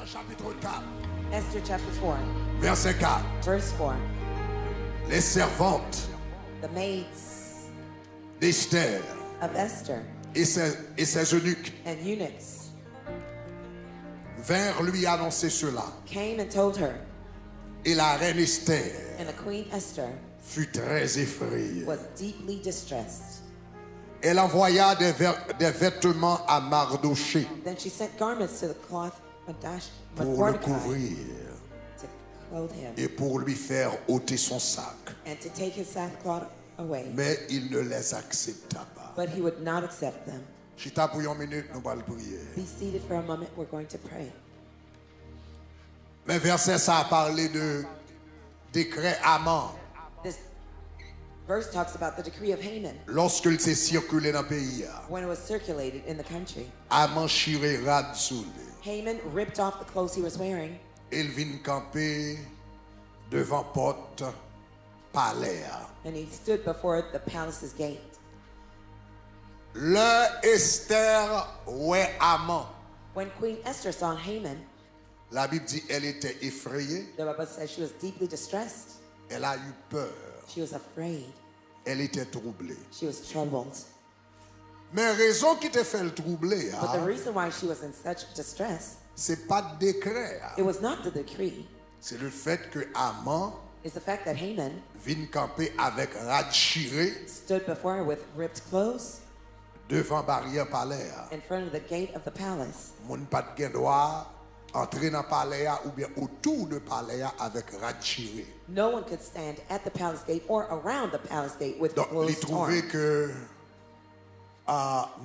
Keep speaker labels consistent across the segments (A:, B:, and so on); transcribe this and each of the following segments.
A: chapitre 4,
B: Esther chapter 4,
A: verset 4.
B: verse 4.
A: Les servantes
B: The maids
A: d'Esther
B: of Esther
A: et ses eunuques
B: and eunuchs
A: vinrent lui annoncer cela.
B: came and told her,
A: Et la reine Esther
B: and the queen Esther
A: fut très effrayée.
B: was deeply distressed.
A: Elle envoya des vêtements à Mardoché
B: Then she sent garments to the cloth
A: pour le
B: Mordecai
A: couvrir
B: to clothe him
A: et pour lui faire ôter son sac.
B: and to take his sackcloth away.
A: Mais il ne les accepta pas.
B: But he would not accept them.
A: Chita pour une minute, nous allons prier.
B: Be seated for a moment. We're going to pray.
A: Mais verset ça a parlé de décret Haman.
B: This verse talks about the decree of Haman
A: Lorsqu'il s'est circulé dans le pays,
B: when it was circulated in the country.
A: Haman chiré rad sous lui.
B: Haman ripped off the clothes he was wearing.
A: Il vint camper devant porte palais.
B: And he stood before the palace's gate.
A: Le Esther ouais Haman.
B: When Queen Esther saw Haman,
A: La Bible dit elle était effrayée,
B: the Bible says she was deeply distressed.
A: elle a eu peur,
B: She was afraid.
A: elle était troublée.
B: She was troubled.
A: Mais raison qui te fait le troubler,
B: But the reason why she was in such distress,
A: c'est pas de décret,
B: it was not the decree.
A: c'est le fait que Haman
B: It's the fact that Haman
A: vint camper avec rad chiré
B: stood before her with ripped clothes
A: devant barrière palais.
B: in front of the gate of the palace.
A: Moun pas de gen droit entrer dans palais ou bien autour de palais avec rad chiré.
B: No one could stand at the palace gate or around the palace gate with
A: Donc, il
B: clothes
A: trouvait
B: torn.
A: que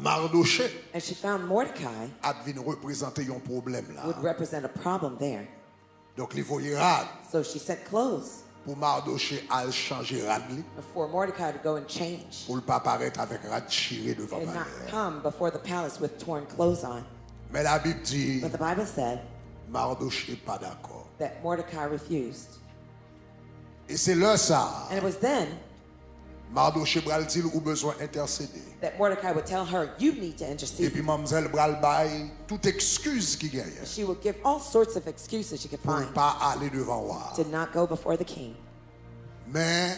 A: Mardoché
B: And she found Mordecai
A: a devenu représenter un problème là.
B: would represent a problem there.
A: Donc, il voyait rad
B: So she sent clothes
A: pour Mardoché à changer rad li,
B: for Mordecai to go and change
A: pour ne pas apparaître avec rad chiré devant
B: and not
A: palais.
B: come before the palace with torn clothes on.
A: Mais la Bible dit
B: But the Bible said
A: Mardoché pas d'accord.
B: that Mordecai refused.
A: Et c'est là ça.
B: And it was then
A: Mardoché bral dit ou besoin intercéder.
B: that Mordecai would tell her, you need to
A: Et
B: intercede.
A: puis mademoiselle bral bail toute excuse qui gagne
B: She would give all sorts of excuses she could
A: pour ne
B: find
A: pas aller devant roi.
B: to not go before the king.
A: Mais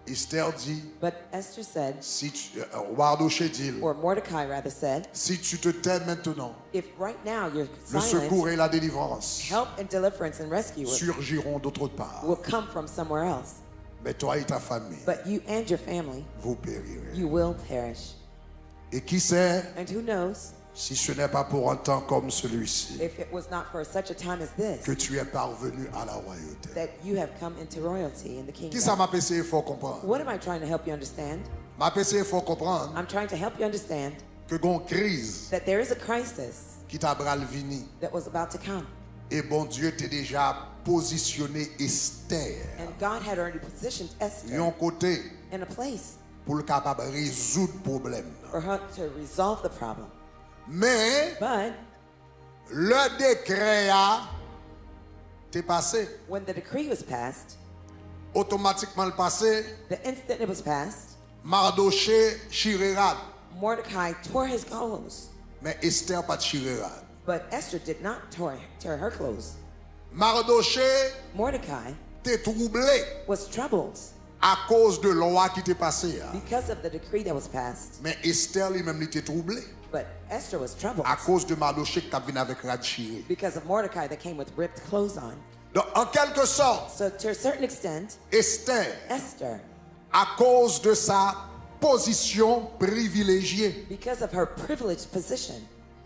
A: Esther dit
B: But Esther said,
A: si tu, Mardoché dit
B: or Mordecai rather said,
A: si tu te tais maintenant,
B: if right now you're
A: le secours
B: silent,
A: et la délivrance
B: help and deliverance and rescue
A: surgiront d'autre part.
B: will come from somewhere else.
A: Mais toi et ta famille,
B: But you and your family,
A: vous périrez.
B: you will perish.
A: Et qui sait
B: And who knows
A: si ce n'est pas pour un temps comme celui-ci
B: if it was not for such a time as
A: que
B: this
A: tu es parvenu à la royauté.
B: that you have come into royalty in the
A: Qui ça
B: kingdom.
A: m'a essayé, il faut comprendre.
B: What am I trying to help you understand?
A: M'a essayé, il faut comprendre
B: I'm trying to help you understand
A: que gon crise
B: that there is a crisis
A: qui t'a bral vini
B: that was about to come.
A: et bon Dieu t'est déjà positionné Esther
B: And God had already positioned Esther
A: yon côté
B: in a place
A: pour le capable résoudre problème.
B: for her to resolve the problem.
A: Mais
B: But
A: le décret a t'est passé
B: when the decree was passed,
A: automatiquement le passé
B: the instant it was passed,
A: Mardoché chirérad
B: Mordecai tore his clothes.
A: mais Esther pas chirérad.
B: But Esther did not tear her clothes.
A: Mardoché
B: Mordecai
A: t'est troublé
B: was troubled
A: à cause de loi qui t'est passée.
B: because of the decree that was passed.
A: Mais Esther lui-même était troublé
B: But Esther was troubled
A: à cause de Mardoché qui t'a venu avec rad chiré.
B: because of Mordecai that came with ripped clothes on.
A: Donc en quelque sorte,
B: So to a certain extent,
A: Esther,
B: Esther,
A: à cause de sa position privilégiée,
B: because of her privileged position,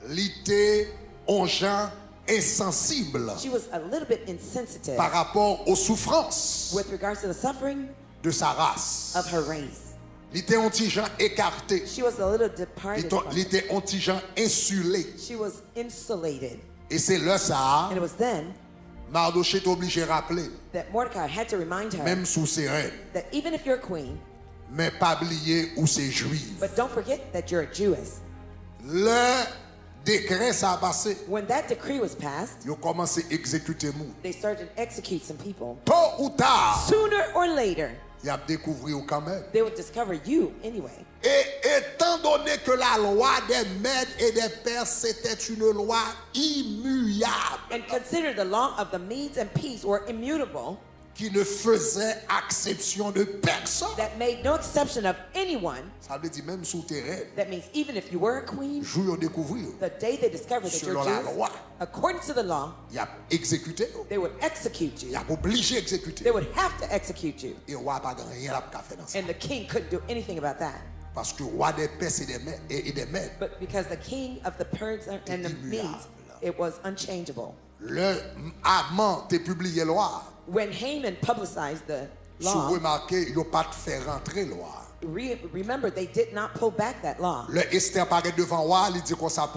A: l'était un genre insensible
B: she was a little bit insensitive
A: par rapport aux souffrances
B: with regards to the suffering
A: de sa race.
B: of her race.
A: L'était un petit genre écarté,
B: She was a little departed from it.
A: l'était un petit genre insulé.
B: She was insulated.
A: Et c'est là ça,
B: And it was then
A: Mardoché est obligé de rappeler,
B: that Mordecai had to remind her
A: même sous ses règnes,
B: that even if you're a queen,
A: mais pas oublier où c'est juif.
B: but don't forget that you're a Jewess.
A: Le décret ça a passé,
B: When that decree was passed,
A: ils ont commencé à exécuter moun.
B: they started to execute some people.
A: Tôt ou tard,
B: Sooner or later,
A: il a découvert quand même.
B: they would discover you anyway.
A: Et étant donné que la loi des maîtres et des pères, c'était une loi immuable, immuable,
B: and consider the law of the Medes and peace were immutable,
A: qui ne faisait exception de personne.
B: that made no exception of anyone.
A: Ça veut dire même sous terrain,
B: That means even if you were a queen,
A: jour au découvrir,
B: the day they discovered that you're
A: selon la
B: Jews,
A: loi,
B: according to the law,
A: il a exécuté,
B: they would execute
A: il
B: you.
A: a obligé exécuter.
B: They would have to execute you.
A: Et roi pas rien à faire dans ça.
B: And the king couldn't do anything about that.
A: Parce que roi des Perses et des Mèdes,
B: But because the king of the Persians and the Medes, it was unchangeable.
A: le Haman te publié loi,
B: When Haman publicized the
A: sous
B: law,
A: remarqué, il n'a pas fait rentrer loi.
B: remember, they did not pull back that law.
A: Le Esther paraît devant roi, il dit comme ça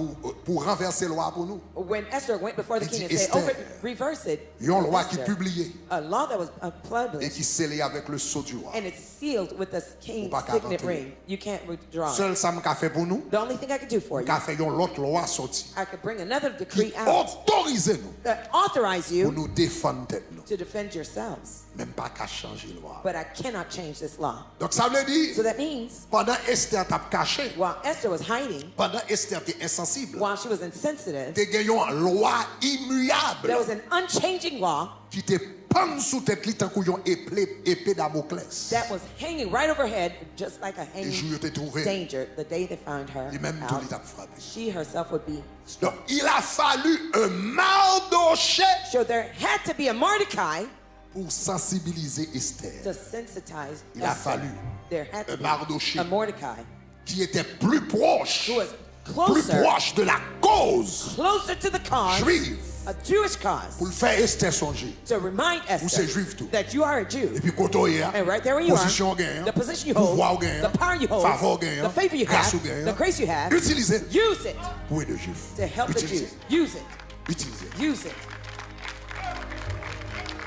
A: pour renverser loi pour nous.
B: When Esther went before the
A: Il
B: king
A: dit,
B: and said,
A: Esther,
B: reverse it,
A: Il y a une loi qui
B: Esther,
A: publiée
B: a law that was
A: et
B: published,
A: qui scellée avec le sceau du roi.
B: and it's sealed with the king's
A: pas qu'à
B: signet
A: rentrer.
B: ring. You can't withdraw it.
A: Seul ça m'a fait pour nous,
B: The only thing I could do for you,
A: qu'a fait une autre loi sortie
B: I could bring another
A: qui
B: decree out
A: autorise nous
B: that authorize
A: pour
B: you
A: nous défendre tête nous.
B: to defend yourselves.
A: Même pas qu'à changer loi.
B: But I cannot change this law.
A: Donc ça veut dire
B: So that means
A: pendant Esther t'a caché,
B: while Esther was hiding,
A: pendant Esther t'es insensible,
B: while she was insensitive,
A: t'es gagné une loi
B: there
A: immuable
B: was an unchanging law
A: qui te pend sous tête li tant qu'on épée Damoclès.
B: that was hanging right over her head, just like a
A: Et
B: hanging
A: jour t'es trouvé,
B: danger. The day they found her
A: il même tout
B: out,
A: li t'a frappé.
B: she herself would be
A: Donc
B: struck.
A: il a fallu un Mardoché
B: So there had to be a Mordecai
A: pour sensibiliser
B: to
A: Esther,
B: sensitize
A: Il a
B: Esther.
A: fallu
B: There had to
A: un
B: be
A: Mardoché
B: a Mordecai
A: qui était plus proche,
B: who was
A: plus
B: closer,
A: proche de la cause
B: closer to the cause,
A: juive
B: a Jewish cause,
A: pour le faire Esther songer.
B: to remind
A: c'est
B: Esther
A: juif tout.
B: that you are a Jew.
A: Et puis quand on y a,
B: And right there where you are,
A: position gagne,
B: the position you hold,
A: pouvoir gagne,
B: the power you hold,
A: faveur gagne,
B: the favor you
A: grâce
B: have,
A: gagne,
B: the grace you have,
A: utilisez
B: use it
A: pour aider les Juifs.
B: to help the
A: Utilisez.
B: Jews. Use it.
A: Utilisez.
B: Use it.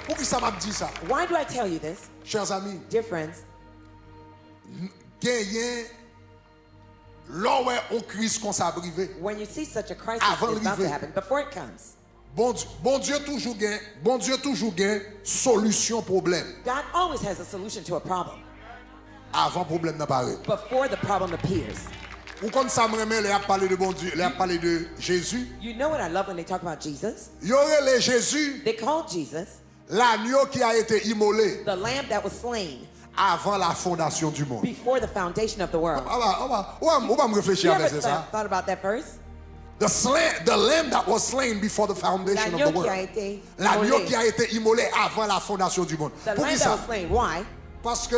A: Pour qui ça m'a dit ça?
B: Why do I tell you this?
A: Chers amis,
B: Dear friends,
A: gagner l'on est en crise qu'on s'abrive.
B: when you see such a crisis
A: Avant
B: is about to
A: l'arrivée.
B: happen, before it comes,
A: Bon Dieu toujours gagne solution problème
B: God always has a solution to a problem
A: avant problème n'apparaît.
B: before the problem appears.
A: Ou comme ça me remet, il a parlé de bon Dieu, il a parlé de Jésus.
B: You know what I love when they talk about Jesus?
A: Il y aurait les Jésus,
B: They called Jesus
A: l'agneau qui a été immolé
B: the lamb that was slain
A: avant la fondation du monde.
B: before the foundation of the world.
A: On va me
B: You
A: réfléchir
B: ever
A: avec ça.
B: thought about that verse?
A: The lamb that was slain before the foundation of the
B: L'agneau qui
A: world.
B: a été
A: L'agneau
B: immolé.
A: qui a été immolé avant la fondation du monde.
B: The
A: Pour qui
B: lamb that
A: ça?
B: was slain. Why?
A: Parce que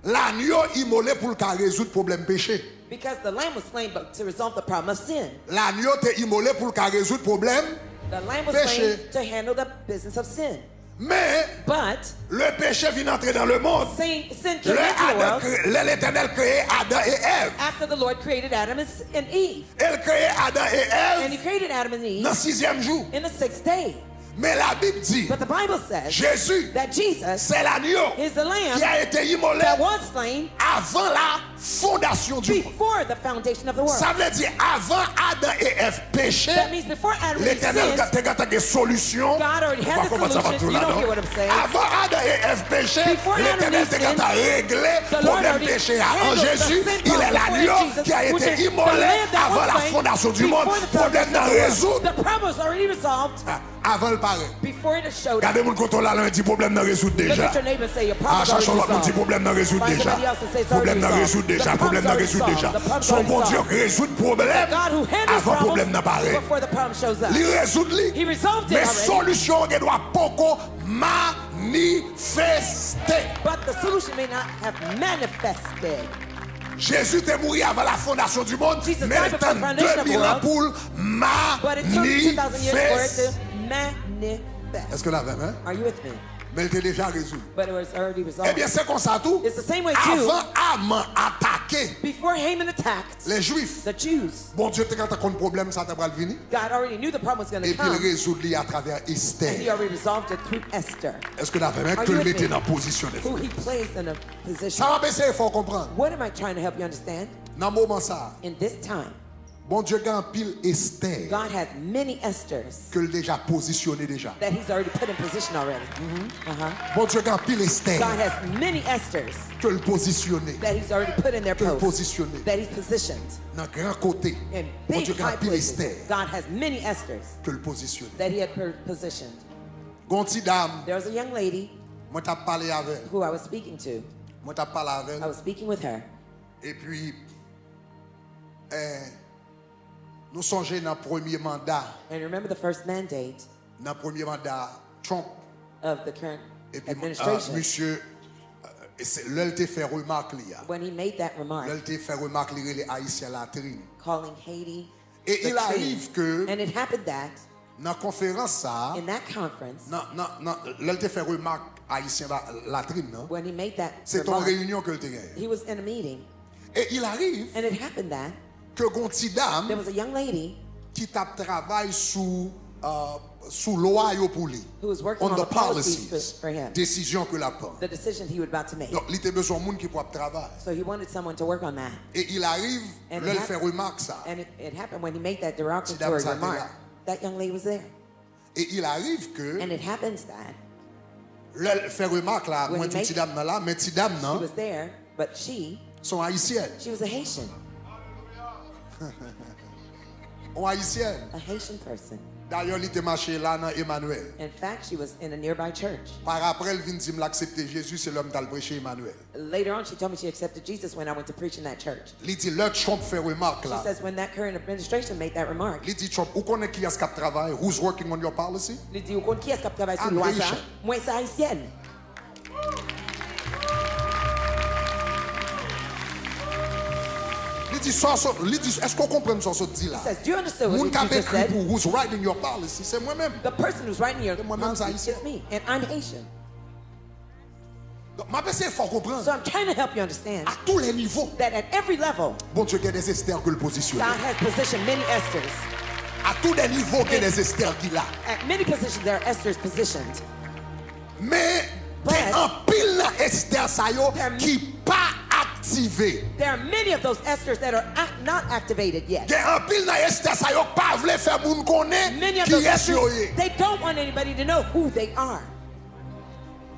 A: l'agneau immolé pour le cas résoudre problème péché.
B: Because the lamb was slain but to resolve the problem of sin.
A: L'agneau était immolé pour le cas résoudre problème.
B: The lamb was
A: Péché.
B: slain to handle the business of sin.
A: Mais
B: But
A: le péché vient entrer dans le monde.
B: sin came into the world
A: L'Éternel créé Adam et Ève.
B: after the Lord created Adam and Eve.
A: Elle créé Adam et
B: And he
A: Ève
B: created Adam and Eve
A: dans le 6e jour.
B: in the 6th day.
A: Mais la Bible dit,
B: But the Bible says
A: Jésus,
B: that Jesus
A: c'est l'agneau
B: is the lamb
A: qui a été immolé
B: that was slain
A: avant la fondation du monde.
B: before the foundation of the world.
A: Ça veut dire avant Adam et Ève péché,
B: That means before Adam and Eve
A: l'Éternel
B: sinned,
A: a des solutions.
B: God already had the solution. You don't hear what I'm saying.
A: Avant Adam et Ève péché,
B: Before Adam and
A: l'Éternel
B: Eve
A: a réglé
B: the
A: le
B: Lord
A: problème
B: already
A: péché. En
B: handled the
A: Jésus,
B: sin
A: il est
B: problem
A: l'agneau
B: before Jesus,
A: qui a
B: which
A: été
B: is the
A: immolé
B: lamb that
A: avant
B: was
A: la
B: slain
A: fondation du monde.
B: before the
A: Problème
B: foundation
A: n'a
B: of the world.
A: résoudre
B: The problem was already resolved
A: avant le paraît.
B: before it showed up.
A: Regardez mon côté là, un petit problème n'a résoudre
B: Look
A: déjà.
B: at your neighbor and say your
A: Ah,
B: problem's already
A: cherchons l'autre, mon petit
B: resolved.
A: problème n'a résoudre
B: Find
A: déjà.
B: somebody else and say it's
A: Problème
B: already
A: n'a
B: resolved.
A: résoudre déjà.
B: The
A: Problème n'a
B: problem's
A: résoudre
B: already
A: déjà.
B: solved. The problem's
A: Son
B: already
A: bon Dieu
B: solved.
A: résout problème
B: God who handles
A: avant problème
B: problems
A: n'apparaît.
B: before the problem shows up.
A: Il résout lui.
B: He resolved it
A: Mais
B: already.
A: solution qui doit pas manifester.
B: But the solution may not have manifested.
A: Jésus est mort avant la fondation du monde,
B: Jesus
A: mais
B: died
A: il
B: before the
A: tient
B: foundation of the
A: 2000 ans
B: world.
A: pour
B: But it took 2,000 years for it
A: manifester.
B: to manifest.
A: Est-ce que la même, hein?
B: Are you with me?
A: Mais il était déjà résolu.
B: But it was already
A: Eh
B: resolved.
A: bien, c'est comme ça tout.
B: It's the same way too.
A: Avant Haman attaquer
B: Before Haman attacked
A: les Juifs,
B: the Jews,
A: bon Dieu, quand tu as un problème, ça t'a pas venir.
B: God already knew the problem was going
A: Et
B: to
A: puis il
B: come.
A: résout lui à travers
B: And he
A: Esther.
B: already resolved it through Esther,
A: Est-ce que la même,
B: Are
A: que
B: you
A: le
B: with
A: mettait
B: me?
A: dans position de
B: who
A: frère.
B: he placed in a position.
A: Ça va baisser, il faut comprendre.
B: What am I trying to help you understand?
A: Dans le moment ça,
B: In this time,
A: Bon Dieu a un pile Esther
B: God has many Esthers
A: que déjà positionné déjà.
B: that he's already put in position already.
A: Bon Dieu a un pile Esther
B: God has many Esthers
A: que le positionné,
B: that he's already put in their
A: que le
B: post,
A: positionné.
B: that he's positioned
A: Dans grand côté,
B: in
A: bon
B: big
A: Dieu a un
B: high
A: pile
B: places.
A: Esther
B: God has many Esthers
A: que le positionné.
B: that he had positioned.
A: Gonti dame,
B: There was a young lady
A: moi t'ai parlé avec elle.
B: who I was speaking to.
A: Moi t'ai parlé avec
B: I
A: elle.
B: was speaking with her.
A: Et puis, nous songeons dans le premier mandat.
B: And remember the first mandate
A: Dans le premier mandat, Trump.
B: of the current
A: Et puis,
B: administration.
A: monsieur, l'elle te fait remarque,
B: When he made that remark,
A: l'elle te fait remarque les Haïtiens latrines.
B: calling Haiti
A: Et
B: the
A: il arrive que,
B: and it happened that
A: dans la conférence, ça,
B: in that conference,
A: l'elle te fait remarque Haïtien latrine, non?
B: when he made that
A: C'est ton
B: remark,
A: réunion que le te gagne.
B: he was in a meeting,
A: Et il arrive
B: and it happened that
A: que gonti
B: there
A: dame
B: was a young lady
A: qui tape travail sous loi yo pour lui.
B: who was working
A: On
B: on
A: the
B: the policies
A: policies.
B: for him,
A: Décision que la prend.
B: the decision he was about to make.
A: Donc, il était besoin de monde qui pourra travailler.
B: So he wanted someone to work on that.
A: Et il arrive,
B: And
A: là,
B: it
A: il fait
B: hap-
A: remarque ça.
B: And it happened when he made that derogatory
A: Madame Sadela.
B: remark. That young lady was there.
A: Et il arrive que,
B: And it happens that
A: là, il fait remarque là,
B: When
A: moi,
B: he
A: tout
B: make-
A: petit dame là, mais petit dame,
B: she
A: non,
B: was there, but
A: sont haïtiennes.
B: she was a Haitian
A: Haïtiennes.
B: person.
A: D'ailleurs, il était marché là dans Emmanuel.
B: In fact, she was in a nearby church.
A: Par après, elle vient dire l'accepter Jésus, c'est l'homme qui a prêché Emmanuel.
B: Later on, she told me she accepted Jesus when I went to preach in that church.
A: Il dit, le Trump fait remarque
B: She
A: là.
B: says when that current administration made that remark,
A: Il dit, Trump, où connaît qui est-ce qui travaille? Who's working on your policy?
B: il dit, qui est-ce qui travaille sur
A: I'm
B: loi ça?
A: Haitian.
B: Moi, c'est haïtienne.
A: Il dit, est-ce qu'on comprend ce que dit là?
B: He says, do you understand
A: Moun
B: what
A: qui a
B: you just
A: écrit
B: said?
A: pour who's writing your policy, c'est moi-même.
B: The person who's writing your
A: Moi-même,
B: policy
A: c'est
B: is me, and I'm Haitian.
A: Donc, ma personne, il faut comprendre.
B: So I'm trying to help you understand
A: À tous les niveaux,
B: that at every level,
A: bon Dieu, il y a des esters que le positionne.
B: God has positioned many Esthers.
A: À tous les niveaux, il y a des esters qu'il a.
B: At many positions, there are Esthers positioned.
A: Mais, il y a un pile Esther ça yo qui pas activé.
B: There are many of those Esthers that are not activated yet.
A: Il y a un pile Esther ça yo pas vle faire moun connaît
B: Many of
A: qui
B: those
A: est yo
B: Esthers,
A: ye.
B: they don't want anybody to know who they are.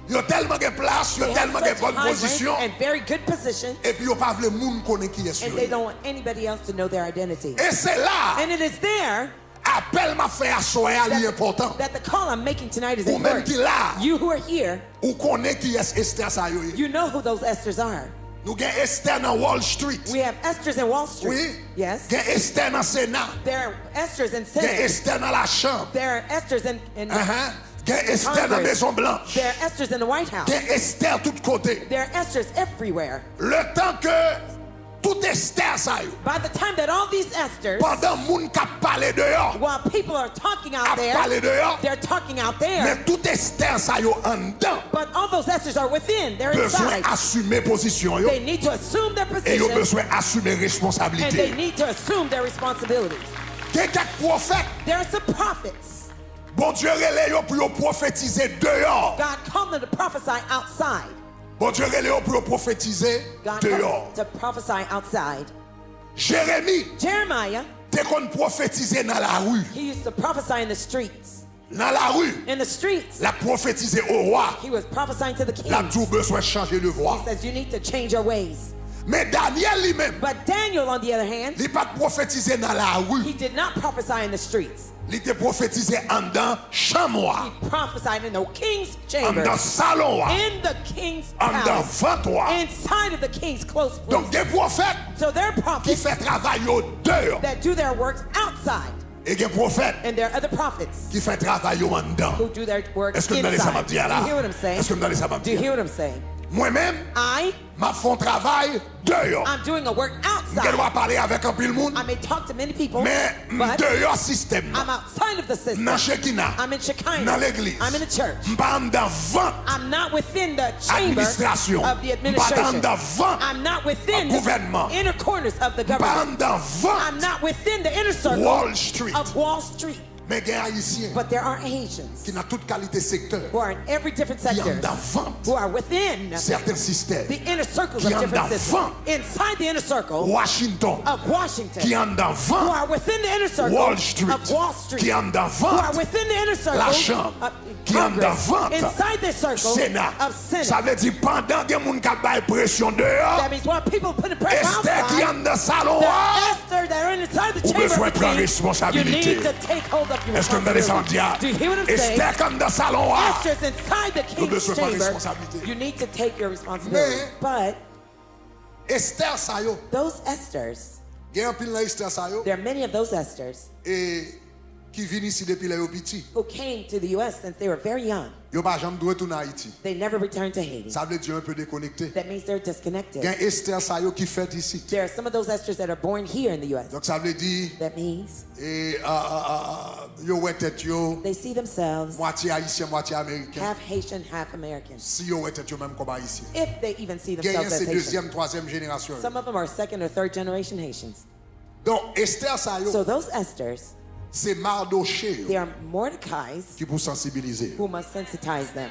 A: Yo tellement de place, yo
B: They have
A: tellement de
B: such
A: bonne
B: high
A: position
B: rank and very good position,
A: et puis yo pas vle moun connaît qui est
B: and
A: yo
B: they
A: ye.
B: don't want anybody else to know their identity.
A: Et c'est là
B: And it is there
A: appel m'a fait à soya li important.
B: that the call I'm making tonight is
A: Ou même
B: important.
A: qui là
B: You who are here,
A: ou connaît qui est Esther ça yo ye.
B: you know who those Esthers are.
A: Nous gen Esther dans Wall Street.
B: We have Esthers in Wall Street.
A: Oui.
B: Yes.
A: Gen Esther dans Sénat.
B: There are Esthers in
A: Gen
B: Senate.
A: Esther dans la chambre.
B: There are Esthers in
A: Gen Esther dans
B: Congress.
A: Maison Blanche.
B: There are Esthers in the White House.
A: Gen Esther tout côté.
B: There are Esthers everywhere.
A: Le temps que tout Esther ça yo.
B: By the time that all these Esthers,
A: Pendant moun k'ap parler dehors.
B: while people are talking out
A: Ap parler
B: there,
A: dehors.
B: they're talking out
A: Mais
B: there.
A: tout Esther ça yo en dedans.
B: But all those Esthers are within. They're
A: Besoin
B: inside.
A: assumer position yo.
B: They need to assume their
A: Et yo
B: position,
A: besoin assumer
B: and they
A: responsabilité.
B: need to assume their responsibilities.
A: Gen quelques prophètes.
B: There are some prophets.
A: Bon Dieu relè yo pour yo prophétiser dehors.
B: God called them to prophesy outside.
A: Bon Dieu relè yo pour yo prophétiser
B: God
A: dehors.
B: called them to prophesy outside.
A: Jérémie
B: Jeremiah,
A: te kon prophétiser dans la rue.
B: he used to prophesy in the streets.
A: Dans la rue,
B: In the streets,
A: la prophétiser au roi.
B: he was prophesying to the
A: La
B: kings.
A: tout besoin changer de voix.
B: He says, you need to change your ways.
A: Mais Daniel lui-même,
B: But Daniel, on the other hand,
A: il pas prophétiser dans la rue.
B: he did not prophesy in the streets.
A: Il te prophétiser en dans chambre,
B: He prophesied in the king's
A: en
B: chamber,
A: dans salon,
B: in the king's
A: en dans
B: palace,
A: ventre.
B: inside of the king's close place.
A: Donc des prophètes
B: So there are
A: qui
B: prophets
A: fait travail au dehors
B: that do their works outside,
A: et des prophètes
B: and there are other prophets
A: qui fait travail en dedans.
B: who do their work
A: Est-ce que vous allez ça m'a
B: inside.
A: dit
B: Do
A: là?
B: you hear what I'm saying?
A: Est-ce que vous allez ça m'a
B: Do you
A: dit?
B: hear what I'm saying?
A: Moi-même,
B: I
A: m'a font travail dehors.
B: I'm doing a work
A: Je
B: outside.
A: dois parler avec un pile monde,
B: I may talk to many people,
A: mais
B: but
A: dehors système.
B: I'm outside of the system.
A: Dans Shekinah,
B: I'm in Shekinah.
A: dans l'église.
B: I'm in a church.
A: M'pas dans vent
B: I'm not within the chamber
A: administration.
B: of the
A: M'pas
B: administration.
A: dans vent
B: I'm not within the
A: gouvernement.
B: inner corners of the
A: M'pas
B: government.
A: dans
B: I'm
A: vent
B: not within the inner circle
A: Wall Street.
B: of Wall Street.
A: Mais il y a des Haïtiens
B: But there are Haitians
A: qui, dans toute qualité secteur,
B: who are in every different
A: qui en
B: sector,
A: d'avant
B: who are within
A: certains systèmes.
B: the inner circles
A: Qui
B: of
A: en
B: different systems.
A: d'avant
B: Inside the inner circle
A: Washington,
B: of Washington,
A: qui en
B: who
A: d'avant
B: are within the inner circle
A: Wall Street,
B: of Wall Street,
A: qui en
B: who
A: d'avant
B: are within the inner circle
A: la Chambre,
B: of
A: qui en
B: Congress,
A: d'avant
B: inside the circle
A: Sénat.
B: of Senate.
A: Ça veut dire pendant que les gens qui pression dehors,
B: That means while people put pressure
A: Esther qui
B: outside,
A: en dans le salon,
B: the Esther that are inside the
A: Ou
B: chamber
A: besoin
B: of the
A: prendre
B: king, you
A: responsabilité.
B: need to take hold of your
A: est-ce que vous avez
B: responsibility.
A: entendu?
B: Do you hear what I'm saying?
A: Esther comme dans le salon,
B: Esther's inside the king's
A: besoin prendre
B: chamber.
A: responsabilité.
B: You need to take your responsibility.
A: Mais-
B: But
A: Esther ça yo,
B: those Esthers,
A: il y a un pile dans Esther ça yo,
B: there are many of those Esthers
A: et qui viennent ici depuis les petits.
B: who came to the U.S. since they were very young.
A: Yo pas jamais dû retourner en Haïti.
B: They never returned to Haiti.
A: Ça veut dire un peu déconnecté.
B: That means they're
A: Il y
B: disconnected.
A: a Esther ça yo qui fait ici.
B: There are some of those Esthers that are born here in the U.S.
A: Donc ça veut dire
B: That means
A: et yo ouais tête yo
B: they see themselves
A: moitié haïtien, moitié américain.
B: half Haitian, half American.
A: Si yo ouais tête yo même comme haïtien.
B: If they even see
A: Il y a
B: themselves as
A: ces
B: Haitian.
A: deuxième, troisième génération.
B: Some of them are second or third generation Haitians.
A: Donc Esther ça yo,
B: So those Esthers,
A: c'est Mardoché
B: they
A: yo
B: are Mordecai's
A: qui pour sensibiliser.
B: who must sensitize them.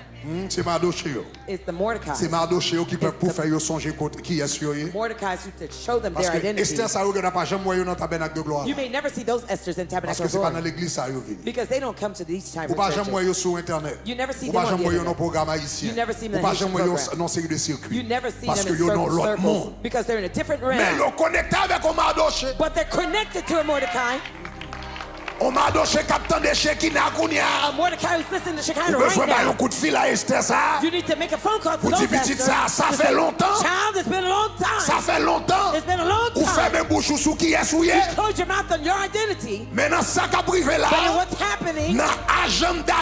A: C'est Mardoché yo.
B: It's the Mordecai's.
A: C'est Mardoché yo qui peut pour faire yo songer qui est yo.
B: Mordecai's who to show them
A: Parce
B: their
A: que
B: identity.
A: Esther ça yo n'a pas jamais voyé dans tabernacle de gloire.
B: You may never see those Esthers in
A: Parce
B: Tabernacle
A: que
B: of
A: c'est pas dans
B: Glory
A: l'église ça yo venu.
B: because they don't come to these type
A: Ou
B: of
A: pas jamais
B: churches.
A: voyé sur internet.
B: You never see
A: Ou
B: them
A: pas
B: on
A: jamais
B: the
A: voyé dans
B: internet.
A: programme haïtien.
B: You never see them
A: Ou
B: in
A: pas
B: a
A: jamais
B: Haitian
A: voyé
B: program.
A: dans série de circuits.
B: You never see
A: Parce
B: them
A: que
B: in
A: yo dans
B: certain
A: l'autre
B: circles
A: monde.
B: because they're in a different
A: Mais
B: realm.
A: yo connecté avec un Mardoché.
B: But they're connected to a Mordecai.
A: On Mardoché captant des Shekinah Kounia.
B: A Mordecai who's listening to
A: Ou
B: Shekinah
A: besoin
B: right
A: de un
B: now.
A: coup de fil à Esther ça.
B: You need to make a phone call to
A: Vous
B: those
A: dites petit
B: Esthers.
A: ça
B: to
A: fait
B: say,
A: longtemps.
B: Child, it's been a long time.
A: Ça fait longtemps.
B: It's been a long
A: Ou
B: time.
A: fermez bouche ou sous qui est souillé.
B: Close your mouth on your identity.
A: Maintenant ça qu'a privé là.
B: But in what's happening
A: Dans agenda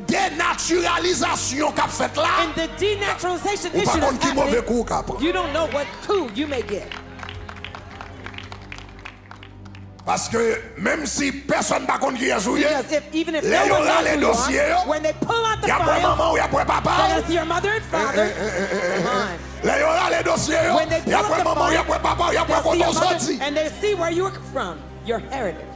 A: dénaturalisation qu'a fait là.
B: in the denaturalization
A: Ou
B: issue
A: par contre
B: that's
A: qui mauvais
B: happening,
A: coup qu'a prendre.
B: you don't know what coup you may get.
A: Parce que même si personne ne connaît qui est souillé,
B: Because even if
A: les
B: no one
A: là
B: knows
A: les
B: who you
A: dossiers,
B: are, when they pull out the
A: il y a pour
B: file,
A: maman ou il y a pour
B: they're
A: papa.
B: going to see your mother and father. Come on.
A: Les là les dossiers,
B: When they
A: il y a
B: pull
A: pour
B: out the
A: maman, il y a
B: file,
A: pour papa, il y a pour
B: they'll see
A: quand on
B: your mother
A: sorti.
B: and they see where you were from, your heritage.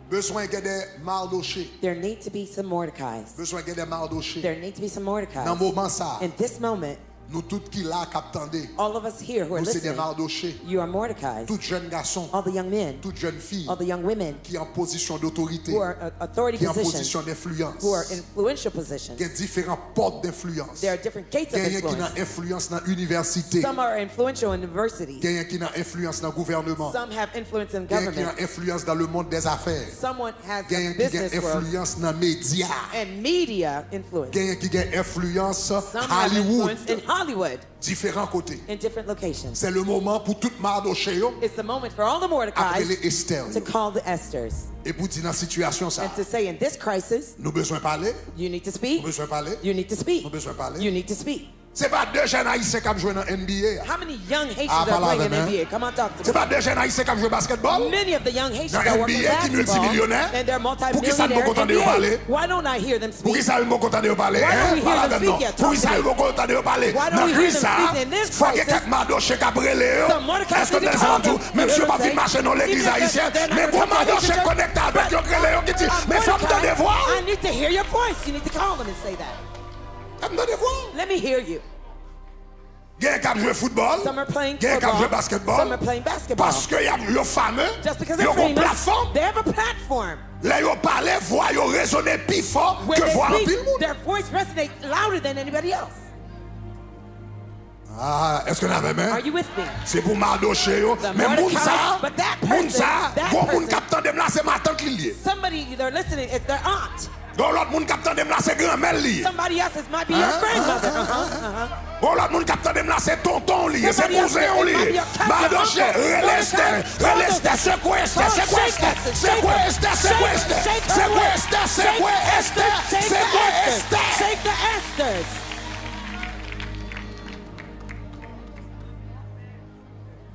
A: Besoin qu'il y ait des Mardoché.
B: There need to be some Mordecais.
A: Besoin qu'il y ait des Mardoché.
B: There need to be some Mordecais.
A: Dans le moment ça,
B: In this moment,
A: nous tous qui là captendez,
B: all of us here who are
A: nous c'est des
B: listening,
A: Mardoché.
B: you are Mordecais.
A: Tout jeune garçon,
B: All the young men,
A: toute jeune fille
B: all the young women
A: qui est en position d'autorité,
B: who are authority
A: qui est en position
B: positions,
A: d'influence,
B: who are influential positions.
A: qui a différents portes d'influence.
B: There are different gates of
A: Il y a qui
B: influence.
A: a influence dans l'université.
B: Some are influential in universities.
A: Il y a qui a influence dans le gouvernement.
B: Some have influence in
A: Il y a qui
B: government.
A: a influence dans le monde des affaires.
B: Someone has
A: Il y a
B: a
A: qui a
B: business world
A: influence dans les médias.
B: and media influence.
A: Il y a qui a influence
B: Some have influence in
A: Hollywood.
B: Hollywood,
A: Différents côtés.
B: in different locations.
A: C'est le moment pour tout Mardoché yo,
B: It's the moment for all the
A: appeler
B: Mordecais
A: Esther.
B: to call the Esthers
A: Et pour dire dans la situation ça,
B: and to say, in this crisis,
A: nous besoin parler,
B: you need to
A: nous
B: speak,
A: besoin parler,
B: you need to speak,
A: nous besoin parler.
B: you need to speak.
A: C'est pas deux jeunes haïtiens qui jouent dans NBA.
B: How many young Haitians
A: Ah,
B: are
A: pas
B: playing in
A: là,
B: NBA? Come on, talk to
A: C'est
B: me.
A: pas deux jeunes haïtiens qui jouent basketball.
B: Many of the young Haitians
A: Dans
B: are working
A: NBA qui
B: basketball,
A: multimillionnaires.
B: and they're
A: Pour qui ça nous
B: multimillionaires.
A: content de parler?
B: NBA. Why don't I hear them
A: Pour qui
B: speak?
A: ça nous content de parler?
B: Why don't we hear
A: Pas
B: them
A: là-dedans.
B: speak yet?
A: Pour qui
B: Talk
A: ça
B: to
A: nous content de parler?
B: Why don't
A: Dans
B: we hear
A: crise
B: them
A: ça,
B: speak in this
A: faut que
B: crisis?
A: quelques Mardoché qui a brûlé.
B: Some Mordecai
A: Est-ce que
B: to the
A: des
B: call
A: gens
B: them.
A: même si on
B: You
A: pas
B: know
A: vu
B: what I'm
A: marcher dans l'église
B: saying?
A: haïtienne,
B: They're not
A: mais
B: gonna
A: pour
B: come to
A: Mardoché
B: church.
A: connecté avec yo créé qui dit, mais faut me
B: Mordecai,
A: donner voix.
B: I need to hear your voice. You need to call them and say that.
A: Faut me donner voix.
B: Let me hear you.
A: Il y a qui joué football.
B: Some are playing
A: Il y a qui joué
B: football.
A: basketball.
B: Some are playing basketball.
A: Parce que y a yo fameux.
B: Just because
A: Yo
B: they're
A: gon
B: famous,
A: plateforme.
B: they have a platform.
A: Là yo parler, voix yo résonner plus fort
B: When
A: que
B: they
A: voix en
B: speak,
A: pile monde.
B: their voice resonates louder than anybody else.
A: Ah, est-ce que vous avez main?
B: Are you with me?
A: C'est pour Mardoché yo.
B: The
A: Mais
B: Mordecai,
A: moun ça,
B: but that
A: moun
B: person,
A: ça,
B: that
A: gon moun
B: person-
A: captant dem là c'est ma tante qui lié.
B: Somebody they're listening, it's their aunt.
A: Gon l'autre moun captant dem là c'est grand-mère lié.
B: Somebody else's might be your grandmother.
A: Gon l'autre moun captant dem là c'est tonton lié, c'est
B: Somebody else
A: cousin
B: might be
A: lié.
B: your cousin,
A: Mardoché,
B: uncle.
A: releste, releste, c'est quoi Esther? C'est quoi Esther? C'est quoi Esther? C'est quoi Esther? C'est quoi Esther? C'est quoi Esther? C'est quoi Esther?
B: Shake the Esthers.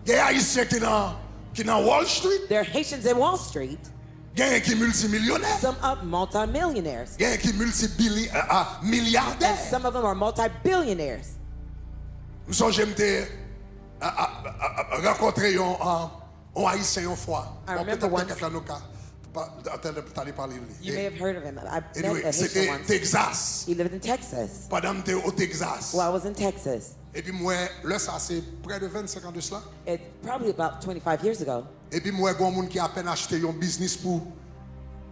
A: Il y a Haïtiens qui dans Wall Street,
B: There are Haitians in Wall Street.
A: il y a qui multimillionnaire,
B: Some are multimillionaires.
A: il y a qui multimilliardaire.
B: And some of them are multi-billionaires.
A: Nous sommes j'aime rencontrer un Haïtien une fois.
B: I
A: Bon,
B: remember
A: peut-être
B: once.
A: quelqu'un nous cas. T'allais parler.
B: You may have heard of him. I met
A: Anyway,
B: a Haitian
A: c'était
B: once.
A: Texas.
B: He lived in Texas.
A: Pendant que j'étais au Texas.
B: Well, I was in Texas.
A: Et puis moi, là, ça c'est près de 25 ans de cela.
B: It's probably about 25 years ago.
A: Et puis moi, il y a un monde qui a à peine acheté un business pour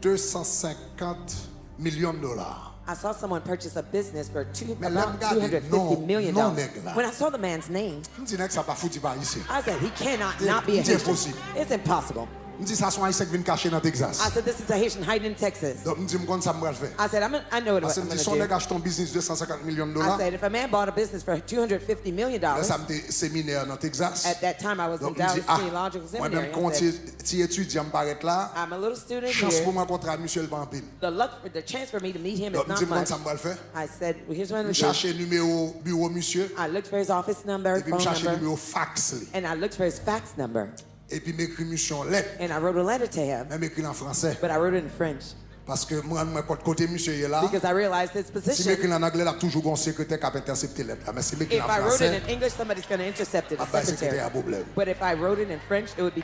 A: 250 millions de dollars.
B: I saw someone purchase a business for
A: Mais
B: about
A: là, regardez,
B: $250 million.
A: non, nègre là.
B: When I saw the man's name,
A: Je me dis que ça pas foutu par ici.
B: I said, he cannot
A: C'est-
B: not be a
A: c'est
B: Haitian.
A: impossible.
B: It's impossible.
A: Je me dis ça sont haïtiens qui viennent cacher dans Texas.
B: I said, this is a Haitian hiding in Texas.
A: Donc je me dis comment ça me va le faire.
B: I said, I know what
A: Parce que
B: I'm
A: je me
B: going
A: dis
B: to
A: son nègre
B: do.
A: achète un business de 250 millions de
B: I
A: dollars.
B: said, if a man bought a business for $250 million,
A: Là, ça me dit séminaire dans Texas.
B: at that time I was in
A: Donc je me dis
B: Dallas Theological
A: moi
B: Seminary.
A: même
B: I
A: quand
B: said,
A: tu étudiant me paraît là,
B: I'm a little student
A: chance pour
B: here.
A: moi rencontrer monsieur le Pampil.
B: The chance for me to meet him is
A: Donc je me dis
B: not
A: comment
B: much.
A: ça me va le faire.
B: I said, well, here's what I'm
A: Je
B: going to do.
A: cherchais numéro bureau monsieur
B: I looked for his office number,
A: et puis je
B: phone
A: cherchais
B: number,
A: numéro fax li.
B: and I looked for his fax number.
A: Et puis m'écrit mission lettre,
B: And I wrote a letter to him,
A: même écrit en français
B: but I wrote it in French
A: parce que moi côté monsieur est là.
B: because I realized his
A: Si
B: position.
A: m'écrit en anglais là toujours un secrétaire qui a intercepté lettre là, mais si m'écrit
B: If
A: en
B: I wrote it
A: français,
B: in English, somebody's going to intercept it, a
A: ah bah secrétaire
B: secretary.
A: a problème.
B: But if I wrote it in French, it would be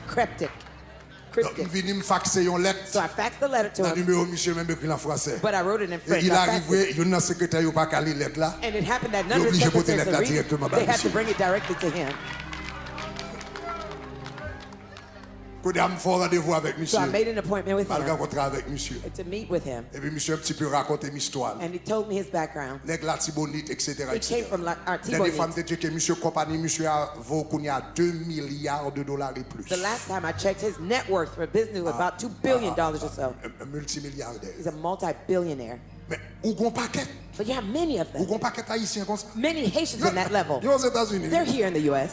B: cryptic.
A: Donc je
B: Cryptic.
A: viens me faxer une lettre
B: So I faxed the letter to
A: dans
B: him,
A: numéro monsieur même écrit en français.
B: but I wrote it in
A: Et
B: French.
A: il
B: I faxed
A: arrive,
B: it.
A: il y a un secrétaire qui n'a pas qu'à lire lettre là.
B: And it happened that none of the
A: obligé de porter
B: secretaries
A: lettre là
B: read,
A: directement
B: they
A: par
B: had to
A: monsieur.
B: bring it directly to him.
A: Quand il me fait rendez-vous avec
B: So
A: monsieur,
B: I made an appointment with
A: mal
B: him
A: rencontrer avec monsieur.
B: to meet with him,
A: Et puis monsieur un petit peu raconter une histoire.
B: and he told me his background.
A: Nèg la Tibonite, etc.
B: He came from our
A: Dernière fois,
B: T-Bone.
A: je que monsieur compagnie, monsieur a vaut qu'on y a 2 milliards de dollars et plus.
B: The last time I checked, his net worth for business was about $2 billion or so.
A: Un multimilliardaire.
B: He's a multi-billionaire.
A: Mais où gon paquet?
B: But you have many of
A: Où
B: them.
A: gon paquet haïtien comme ça?
B: Many Haitians in that level.
A: Yo aux États-Unis.
B: They're here in the U.S.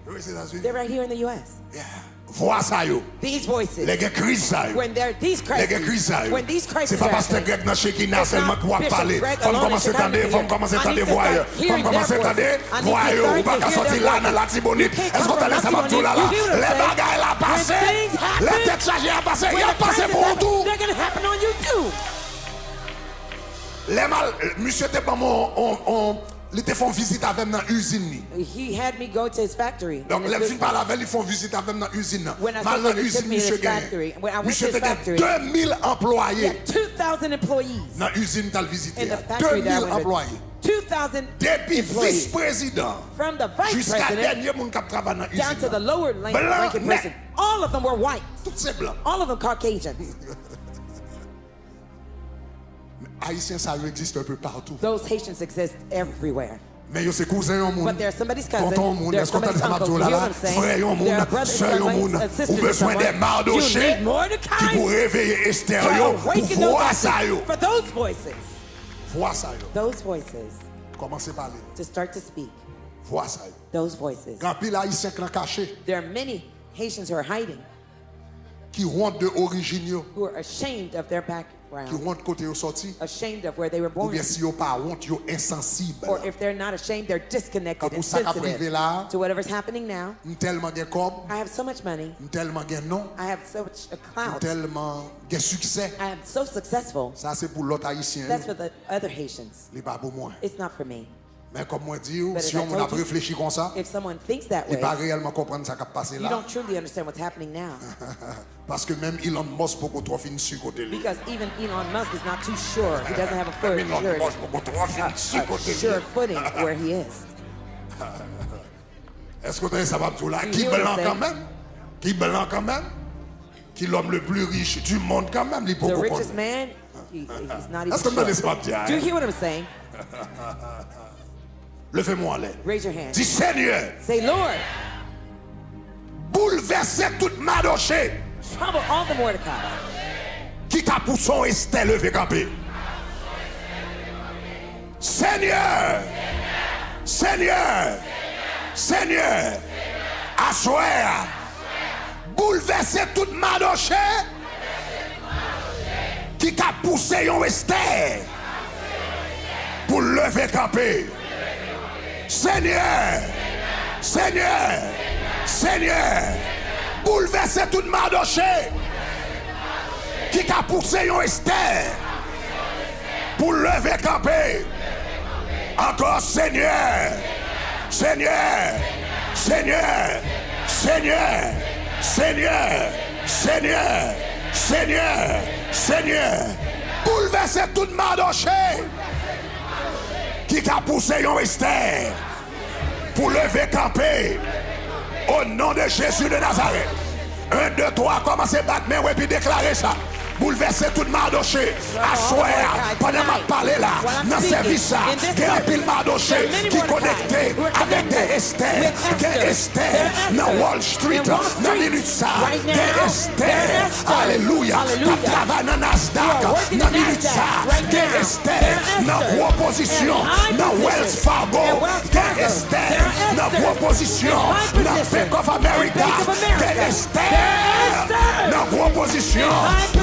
A: Yo aux États-Unis.
B: They're right here in the U.S.
A: Yeah. Vois ça yo.
B: These voices.
A: Les gars crisent ça yo.
B: When these
A: Les gars crisent ça
B: crises,
A: yo.
B: when these
A: C'est
B: crises
A: pas
B: are
A: pasteur
B: happening,
A: Greg dans Shekina
B: it's
A: seulement
B: not
A: pour
B: Bishop
A: parler.
B: Greg
A: Faut
B: alone
A: commencer
B: is
A: à tendre,
B: coming
A: faut
B: here.
A: commencer à
B: I
A: tendre
B: need to
A: voix.
B: start
A: Faut
B: hearing
A: commencer à
B: their
A: tendre
B: voices. I need
A: voix
B: to
A: yo.
B: start
A: Ou pas
B: to
A: qu'à
B: hear
A: sortir
B: their
A: là
B: voices.
A: dans la Tibonite.
B: You can't
A: Est-ce qu'on
B: come
A: t'a
B: from
A: laissé ma
B: Tibonite.
A: là là?
B: You hear what I'm
A: Les
B: saying?
A: bagailles là passé.
B: When things happen,
A: Les têtes chargées à passer.
B: when
A: Il a
B: the
A: passé
B: crises
A: pour
B: happen,
A: tout.
B: they're going to happen on you too.
A: Les mal, monsieur était pas mon, il était fait visite avec dans l'usine.
B: He had me go to his factory.
A: Donc,
B: in his
A: les filles
B: business.
A: par la veille, ils font visite avec dans l'usine.
B: When I
A: Mal
B: took
A: dans
B: him, he took
A: l'usine,
B: me to
A: monsieur
B: his factory.
A: gagne.
B: When I went
A: Monsieur
B: to his
A: était
B: factory,
A: 2000
B: he
A: employés.
B: had 2,000 employees
A: Dans l'usine, t'as le visité.
B: in the factory
A: 2000
B: that I went
A: employés.
B: to. 2,000
A: Depuis
B: employees.
A: vice-président
B: From the vice
A: jusqu'à
B: president
A: dernier monde qui travaille dans
B: down to the
A: l'usine.
B: lower ranking
A: net.
B: person. All of them were white.
A: Tout c'est blanc.
B: All of them Caucasians.
A: Haïtiens, ça existe un peu partout.
B: Those Haitians exist everywhere.
A: Mais yo, c'est cousin au monde.
B: But they're somebody's cousin.
A: Tonton au monde.
B: They're
A: Est-ce qu'on t'a dit
B: somebody's
A: ça,
B: uncle.
A: Mabdou,
B: You
A: là,
B: hear what
A: là?
B: I'm saying?
A: Frère au
B: They're
A: monde,
B: brothers,
A: sœur au
B: siblings,
A: monde.
B: and
A: Ou
B: sisters to
A: besoin des
B: someone. You
A: Mardochés
B: need
A: qui
B: Mordecai
A: pour réveiller Esther
B: to
A: yo,
B: awaken
A: pour
B: those
A: voir ça
B: voices.
A: yo.
B: For those voices.
A: Vois ça yo.
B: Those voices.
A: Commencez par parler.
B: To start to speak.
A: Vois ça yo.
B: Those voices.
A: Grand pile haïtien qui l'ont caché,
B: There are many Haitians who are hiding,
A: qui honte de origine yo,
B: who are ashamed of their
A: qui
B: background,
A: honte côté yo sorti,
B: ashamed of where they were
A: ou
B: born,
A: bien si yo pas honte yo insensible.
B: or if they're not ashamed, they're disconnected
A: Quand
B: and
A: pour ça qu'a privé
B: sensitive
A: là,
B: to whatever's happening now.
A: tellement gen cob,
B: I have so much money.
A: tellement gen nom,
B: I have so much clout.
A: tellement gen succès.
B: I am so successful.
A: Ça c'est pour l'autre haïtien,
B: That's for the other Haitians.
A: il pas pour moi.
B: It's not for me.
A: Mais comme moi dis,
B: But
A: si
B: as I
A: on a
B: told you,
A: réfléchi comme ça,
B: If someone thinks that
A: il
B: way,
A: pas réellement comprendre ça qui a passé
B: you
A: là.
B: don't truly understand what's happening now.
A: Parce que même Elon Musk beaucoup trop fin sur côté lui.
B: Because even Elon Musk is not too sure. He doesn't have a firm
A: Elon
B: surety,
A: Musk beaucoup trop fin sur côté
B: sure
A: lui.
B: footing where he is.
A: Est-ce que tu as ça va tout là?
B: You
A: Qui
B: hear what
A: blanc
B: I'm
A: quand
B: saying?
A: même? Qui blanc quand même? Qui est l'homme le plus riche du monde quand même?
B: The richest man, he's not
A: Est-ce que
B: even
A: tu as
B: sure.
A: ça dire?
B: Do you hear what I'm saying?
A: Levez-moi en l'air.
B: Raise your hand.
A: Dis Seigneur,
B: Say, Lord,
A: bouleversez toute Mardoché
B: trouble all the Mordecai
A: qui t'a pour son Esther levé campé. Seigneur, Seigneur, Seigneur, assoir, bouleversez toute Mardoché qui t'a poussé yon Esther pour lever campé. Seigneur, Seigneur, Seigneur, bouleversez toute Mardoché qui t'a poussé yon Esther pour lever campé. Encore Seigneur, Seigneur, Seigneur, Seigneur, Seigneur, Seigneur, Seigneur, Seigneur, bouleversez toute Mardoché qui a poussé un Esther pour lever camper au nom de Jésus de Nazareth. 1, 2, 3, commencez à battre main et puis déclarer ça. Bouleverser toute Mardoché. Assoir, pendant ma parler là, dans ce service là, il y a un pile Mardoché qui est connecté avec des Esther, des Esther dans Wall Street, dans minute ça, des Esther, alléluia, qui travaille dans Nasdaq, dans minute ça, des Esther, dans proposition, dans Wells Fargo, des Esther, dans proposition, dans Bank of America, des Esther, dans proposition,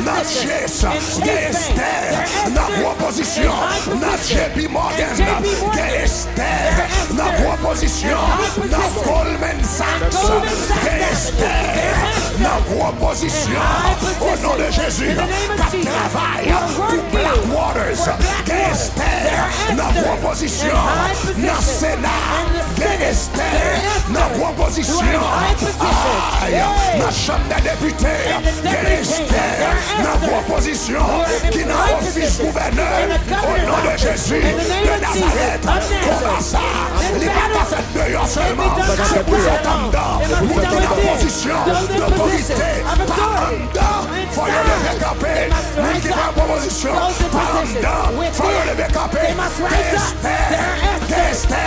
A: dans Chase, des Esther, dans proposition, dans JP Morgan, des Esther, dans proposition, dans Goldman Sachs, des Esther, dans proposition, au nom de Jésus, qui travaille pour Blackwaters, des Esther, dans proposition, dans Sénat, des Esther, dans proposition, dans Chambre des députés, des Esther, dans proposition, qui n'a office gouverneur, au nom de Jésus de Nazareth. Comment ça? Il n'est pas fait dehors seulement, c'est pour faire en dedans, pour donner la position d'autorité, par en dedans, il faut lever camper, lui qui prend proposition, par en dedans, il faut lever camper, des Esther,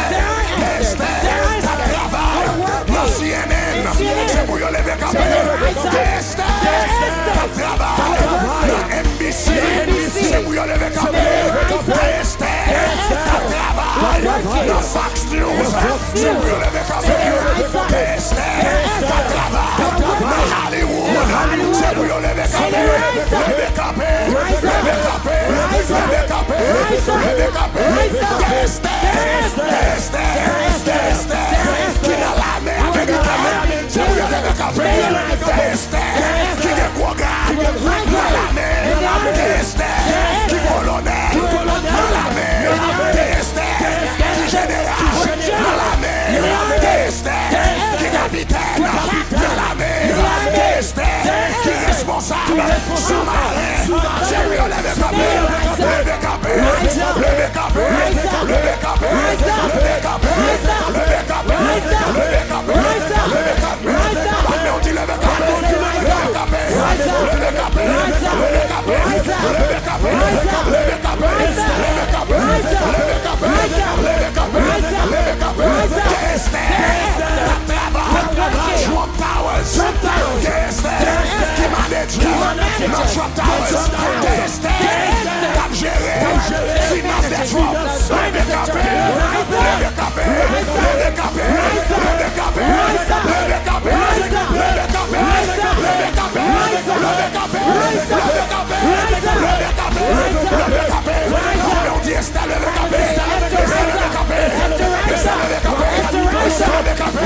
A: ça travaille dans CNN, c'est pour lever camper, des Esther, ça travaille dans NBC, c'est pour lever camper, des Esther, ça travaille dans Fox News, c'est pour lever camper, des Esther, ça travaille dans Hollywood, c'est pour lever camper, lever camper, lever camper, lever camper, lever camper, des Esther, qui dans l'armée américaine, c'est pour lever camper, des Esther, qui est quoi gars, dans l'armée, des Esther, qui est colonel, dans l'armée, des Esther, qui général, dans l'armée, des Esther, qui capitaine, dans l'armée, des Esther, qui est responsable, sous-marin, c'est pour lever camper, lever camper, lever camper, lever camper, lever camper, lever camper, lever camper, lever camper, on dit lever camper, lever camper, lever camper, lever camper, lever camper, lever camper, lever camper, lever camper, lever camper, lever camper, Esther, travail, Trump Towers, Esther, qui manage dans Trump Towers, Esther, cap gérer, finance des Trump, lever camper, lever camper, lever camper, lever camper, lever camper, lever camper, lever camper, lever camper, lever camper, lever camper, lever camper, on dit Esther, lever camper, Esther, lever camper, Esther, lever camper, Esther, lever camper,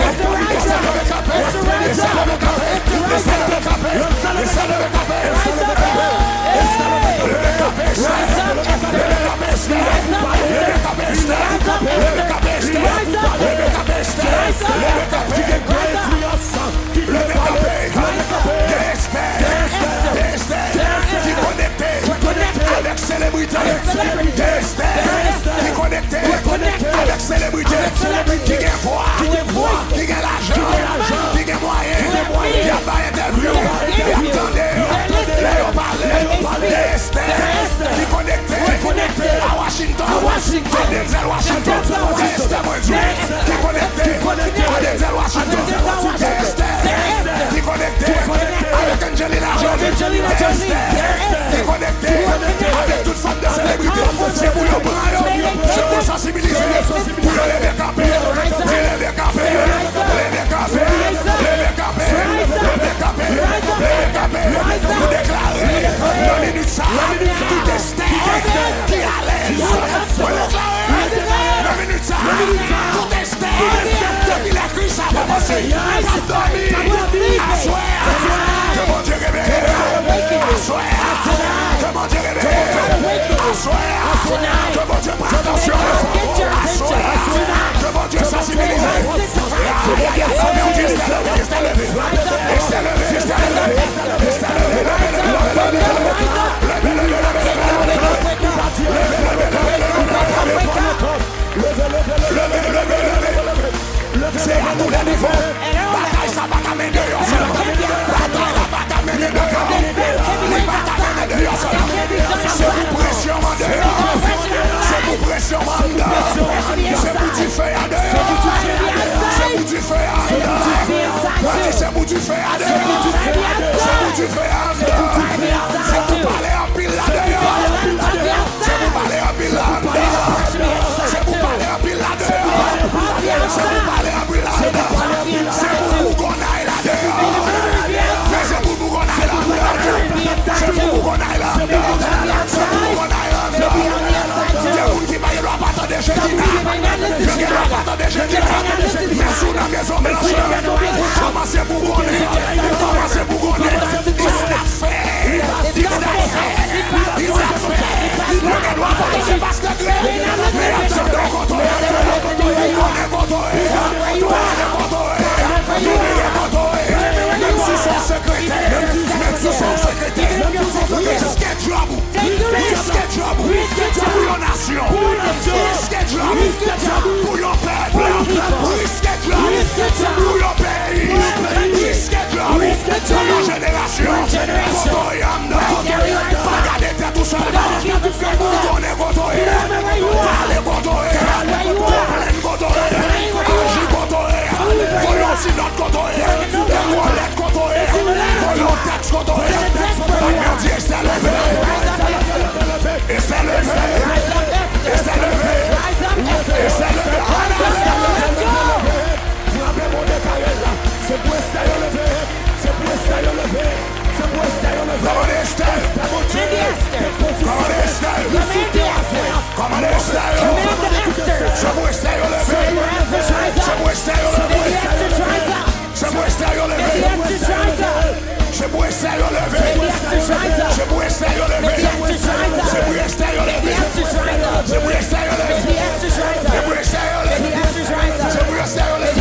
A: Esther, lever camper, Esther, lever camper, Esther, lever camper, Esther, lever camper, Esther, lever camper, avec célébrité, qui connecté avec célébrité, qui gagne foi, qui gagne l'argent, qui gagne moyen, qui a pas interview, qui attendait, là on parlait, Esther, qui connecté à Washington, Denzel Washington, Esther Moïse, qui connecté à Denzel Washington, Esther, qui connecté avec Angelina Jolie, Esther, qui connecté avec toute femme de célébrité, c'est pour le bras, c'est pour sensibiliser, pour le lever camper, lever camper, lever camper, lever camper, lever camper, lever camper, pour déclarer, dans minute ça, tout Esther qui allait, pour déclarer, dans minute ça, tout Esther, depuis la crise ça va passer, t'as dormi, assoir, que mon Dieu réveille, assoir, que mon Dieu réveille, Que bon Dieu prenne attention. Que bon Dieu sensibilise. C'est à tous les niveaux. Bataille, ça va t'amener dehors seulement. Bataille, la va t'amener dehors. Les batailles dehors seulement. C'est pour pression en dehors. C'est pour pression en dehors. C'est pour du feu à dehors. C'est pour du feu à dehors. C'est pour du feu à dehors. C'est pour du feu à dehors. C'est pour parler en pile là dehors. C'est pour parler en pile là dehors. C'est pour parler en pile là dehors. C'est pour parler en pile là dehors. C'est pour qu'on aille là dehors. C'est pour qu'on aille là dehors. C'est pour qu'on aille là dehors. C'est pour qu'on aille là dehors. Il y a un qui va y avoir pas tant de jeux qui n'a. Il y a pas tant de jeux qui n'a. Mais sous la maison, mais là, commencez pour qu'on aille. Commencez pour qu'on aille. Il l'a fait. Il l'a fait. Il l'a fait. Le gars doit pas se passer de gré. Mais attendez qu'on t'en aille. On est contouré. Même si son secrétaire, risquez job pour your nation, risquez job pour your peuple, risquez job pour your pays, risquez job pour your génération. Pas garder tête tout seulement, on est contouré, allez contouré, plein contouré, agis contouré, voyons si notre contouré, lettre contouré, voyons texte contouré, mon Dieu, c'est levé, et c'est levé, et c'est levé, et c'est levé, frappez mon détail là, c'est pour rester levé, c'est pour rester levé, c'est pour rester levé. Come on, Estelle, come on, Estelle, come on, Estelle, c'est pour rester levé, c'est pour rester levé, c'est pour rester levé. Je pour essayer de lever. Je pour essayer de lever. Je pour essayer de lever. Je pour essayer de lever. Je pour essayer de lever. Je pour essayer de lever.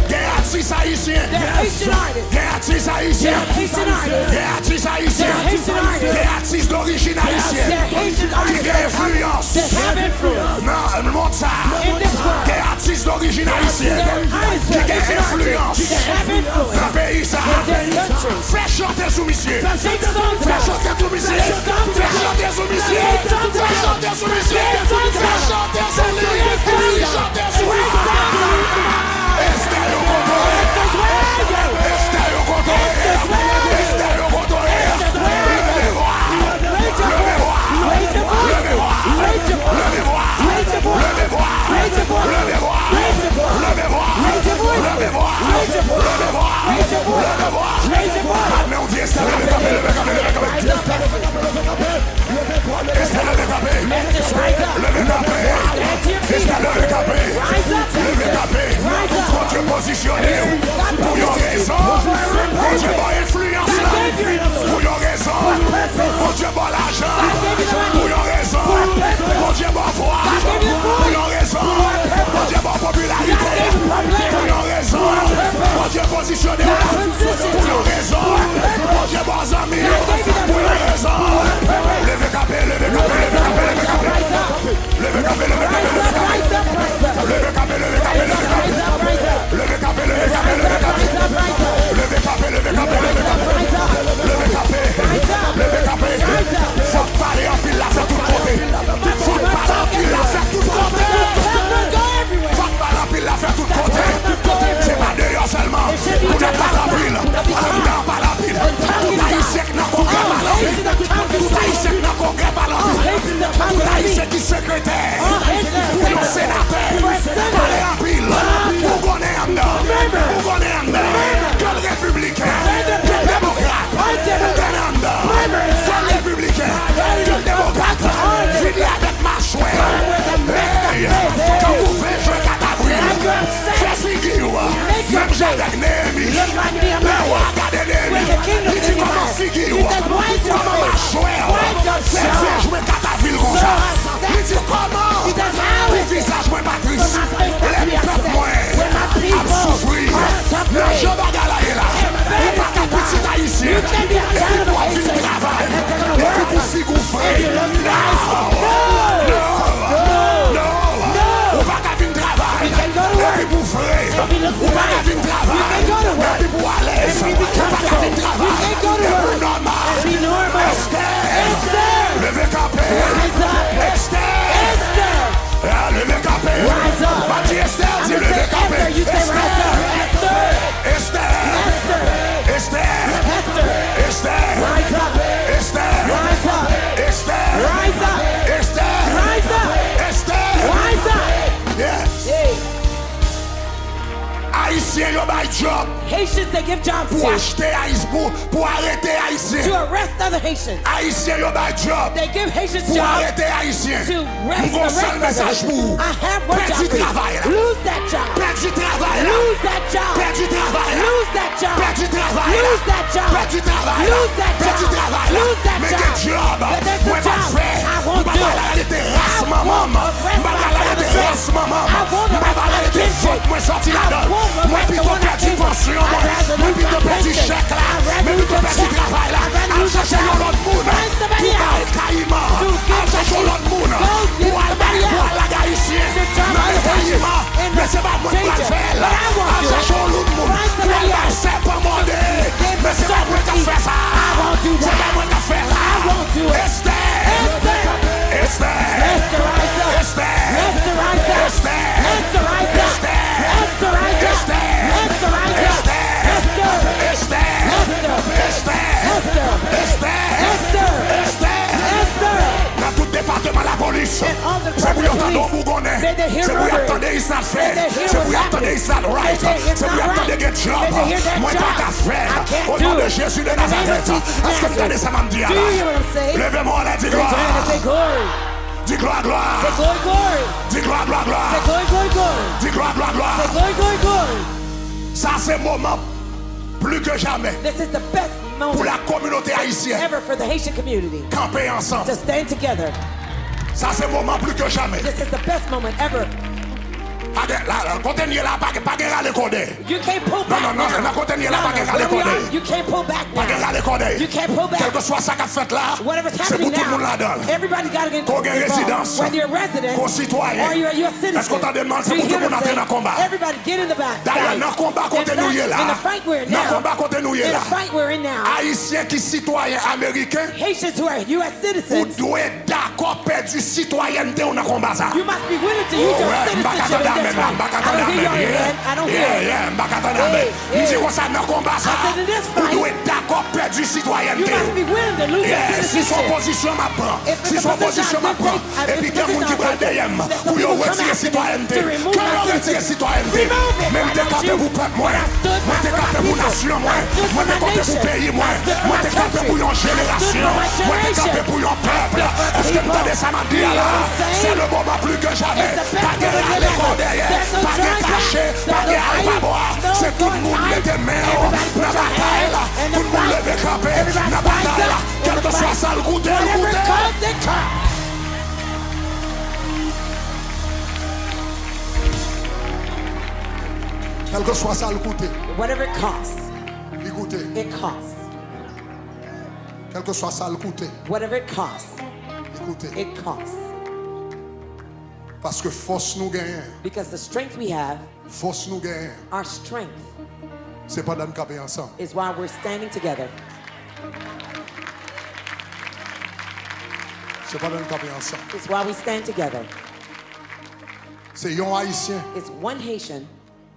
A: Des artistes haïtiens. Des artistes haïtiens. Des artistes haïtiens. Des artistes d'origine haïtienne. Qui ont influence. Non, le monde ça. Des artistes d'origine haïtienne. Qui ont influence. Dans le pays ça. Fais chanter sous monsieur. Fais chanter sous monsieur. Fais chanter sous monsieur. Fais chanter sous monsieur. Fais chanter sous lui. Fais chanter sous lui. Estelle au contour. Estelle au contour. Estelle au contour. Levez-moi. Levez-moi. Levez-moi. Levez-moi. Levez-moi. Levez-moi. Levez-moi. Levez-moi. Mais on dit Estelle, Dieu positionné pour your raison. Pour Dieu bon influence pour your raison. Pour Dieu bon l'argent pour your raison. Pour Dieu bon foi pour your raison. Pour Dieu bon popularité pour your raison. Pour Dieu positionné pour your raison. Pour Dieu bon amis pour your raison. Levez capé, levez capé, levez capé, levez capé. Levez capé, levez capé, levez capé. Levez capé, levez capé, levez capé. Levez capé, levez capé, levez capé. Levez capé, levez capé, levez capé. Levez capé, levez capé. Faut parler en pile, la faire tout côté. Faut parler en pile, la faire tout côté. Faut parler en pile, la faire tout côté. C'est pas dehors seulement. Vous n'êtes pas la pile. Vous n'êtes pas la pile. Tout haïtien qui n'a qu'au gré pas la pile. Tout haïtien qui n'a qu'au gré pas la pile. Tout haïtien qui secrétaire. Pour nos sénateurs. Parler en pile. Vous connaissez un homme. Vous connaissez un homme. Quel républicain. Quel démocrate. Quel homme. Quel républicain. Quel démocrate. Fini avec ma chouette. Hey, quand vous faites jouer Catabril, fais figure. Même j'ai avec Néhémie. Le roi regardez Néhémie. Il dit comment figure. Comment ma chouette. Fais jouer Catabril.
B: Haitians they give jobs
A: pour
B: to
A: acheter Haïtien, pour arrêter Haïtien.
B: to arrest other Haitians.
A: Haïtien yo ba job
B: They give Haitians
A: pour
B: jobs
A: arrêter Haïtien.
B: to
A: Mon
B: arrest
A: seul message
B: other
A: pour
B: Haitians. I have one job
A: perdu
B: for you.
A: travail là.
B: Lose that job.
A: Perdu travail là.
B: Lose that job.
A: Perdu travail là.
B: Lose that job.
A: Perdu travail là.
B: Lose that job.
A: Perdu travail là.
B: Lose that
A: Perdu
B: job.
A: travail là.
B: Lose that
A: Mais
B: job.
A: quel job
B: But there's
A: moi
B: a
A: pas
B: job
A: faire.
B: I won't do.
A: Aller terrasse maman. Aller terrasse maman. Aller te faute moi sorti la donne. Moi plutôt perdu pension moi. Moi plutôt perdu chèque là. Mais plutôt perdu travail là. Aller chercher l'autre monde. Pour aller caïma. Aller chercher l'autre monde. Pour aller la haïtien. Mais caïma. Mais c'est pas moi qui va le faire là. Aller chercher l'autre monde. Pour aller c'est pas moi de. Mais c'est pas moi qui fait ça. C'est pas moi qui fait là. Dans tout département la police, c'est pour y attendre Bourgogne, c'est pour y attendre Islam fait, c'est pour y attendre Islam right, c'est pour y attendre get job. Moi pas qu'à faire, au nom de Jésus de Nazareth. Est-ce que vous entendez ça m'a dit là? Levez-moi là, dis gloire. Dis gloire, gloire. Dis gloire, gloire, gloire. Dis gloire, gloire, gloire. Ça c'est moment plus que jamais
B: This is the best
A: pour
B: moment
A: la communauté haïtienne.
B: ever for the Haitian community
A: Camper ensemble.
B: to stand together.
A: Ça c'est moment plus que jamais.
B: This is the best moment ever.
A: Contenir là, pas de coder.
B: You can't pull back
A: Non,
B: now.
A: la contenir là,
B: No,
A: pas
B: no,
A: de
B: where we
A: coder.
B: are, you can't pull back
A: Pas
B: now.
A: de coder.
B: You can't pull back.
A: Quel que soit ça qu'a fait là,
B: Whatever's
A: c'est
B: happening
A: pour tout le monde
B: now,
A: là-dedans.
B: everybody's got to get
A: Qu'on gagne résidence,
B: involved. Whether you're a resident
A: qu'on citoyen.
B: or you're a US citizen.
A: Est-ce qu'on t'a demandé, c'est
B: Do you
A: pour tout
B: hear
A: le monde
B: what I'm
A: entrer dans le combat?
B: saying? Everybody get in the back.
A: D'ailleurs, dans le combat qu'on est noué là,
B: In the fight we're in
A: dans le
B: now,
A: combat qu'on est noué
B: in
A: là,
B: the fight we're in now,
A: Haïtiens qui citoyens américains,
B: Haitians who are US
A: vous
B: citizens,
A: devez être d'accord perdre citoyenneté dans le combat ça.
B: you must be willing to use your citizenship in this fight. I don't hear you again. I don't hear it.
A: Je dis qu'on ça dans le combat ça.
B: I said in this
A: Vous
B: fight,
A: devez être d'accord perdre
B: You
A: citoyenneté.
B: must be willing to lose your
A: Si son
B: citizenship.
A: position m'apprend,
B: If
A: si
B: it's
A: son
B: a position
A: position
B: I
A: m'apprend,
B: take,
A: et puis
B: if
A: qu'il y a
B: it's a
A: monde qui
B: position
A: prend
B: I take,
A: derrière
B: let some
A: pour y
B: people come
A: retirer
B: after me
A: citoyenneté.
B: to remove
A: Quand
B: my
A: on retire
B: citizenship.
A: citoyenneté,
B: Remove it.
A: même
B: Why
A: t'es
B: don't
A: campé
B: you?
A: pour peuple moi,
B: When I stood
A: moi t'es
B: for my
A: campé pour
B: people.
A: nation moi,
B: I stood
A: moi
B: for
A: t'es
B: my
A: campé pour
B: nation.
A: pays moi,
B: I stood for
A: moi
B: my
A: t'es campé
B: country.
A: pour une
B: I stood
A: génération,
B: for my
A: moi t'es campé
B: generation.
A: pour un peuple.
B: I stood for
A: Est-ce que
B: people.
A: t'entendais ça m'a dit
B: You know
A: là?
B: what I'm saying?
A: C'est le moment plus que jamais.
B: It's the best
A: Pas de
B: moment
A: aller
B: ever.
A: derrière,
B: There's no
A: pas de
B: drawing back.
A: cacher, pas
B: There's
A: de
B: no
A: aller pas
B: hiding.
A: boire.
B: No
A: C'est tout le monde
B: going
A: met des mains
B: Everybody
A: dans
B: put
A: la
B: your
A: bataille là.
B: hand in
A: Tout
B: the
A: le monde
B: fight.
A: lève campé
B: Everybody
A: dans la
B: rise
A: bataille là.
B: up in
A: Quel
B: the
A: que soit
B: fight.
A: ça le goûter, le
B: Whatever
A: goûter.
B: it comes, it comes.
A: Quel que soit ça le goûter,
B: Whatever it costs,
A: écoutez.
B: it costs.
A: Quel que soit ça le goûter,
B: Whatever it costs,
A: écoutez.
B: it costs.
A: Parce que force nous gagne,
B: Because the strength we have,
A: force nous gagne.
B: our strength,
A: C'est pas dans le camper ensemble.
B: is why we're standing together.
A: C'est pas dans le camper ensemble.
B: It's why we stand together.
A: C'est un haïtien
B: It's one Haitian